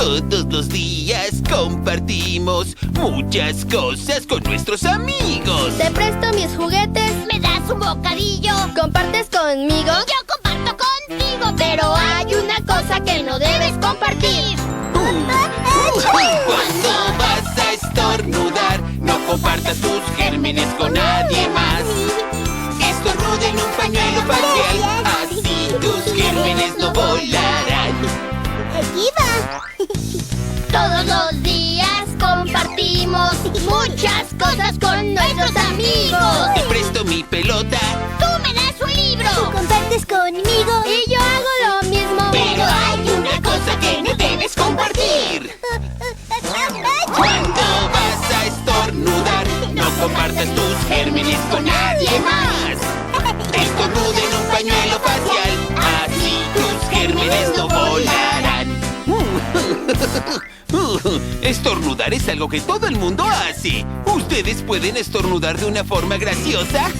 Todos los días compartimos muchas cosas con nuestros amigos. Te presto mis juguetes. ¿Me das un bocadillo? ¿Compartes conmigo? Yo comparto contigo, Pero hay una cosa que no debes compartir. Cuando vas a estornudar, no compartas tus gérmenes con nadie más. Estornuda en un pañuelo facial, así tus gérmenes no volarán. Aquí va. Todos los días compartimos muchas cosas con nuestros amigos. Te presto mi pelota, Tú me das un libro. Tú compartes conmigo. Y yo hago lo mismo. pero hay una cosa que no debes compartir. Cuando vas a estornudar, no compartas tus gérmenes con nadie más. Estornuda en un pañuelo facial, así tus gérmenes no volarán. Estornudar es algo que todo el mundo hace. ¿Ustedes pueden estornudar de una forma graciosa?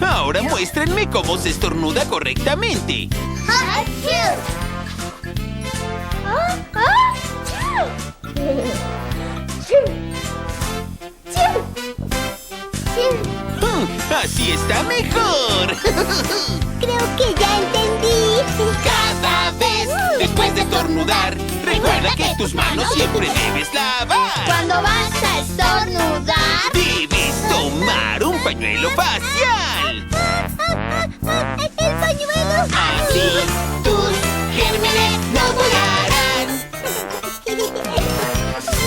Ahora muéstrenme cómo se estornuda correctamente. Así está mejor. Creo que ya entendí. Cada vez después de estornudar, recuerda que tus manos siempre debes lavar. Cuando vas a estornudar, Debes tomar un pañuelo facial. ¡El pañuelo! Así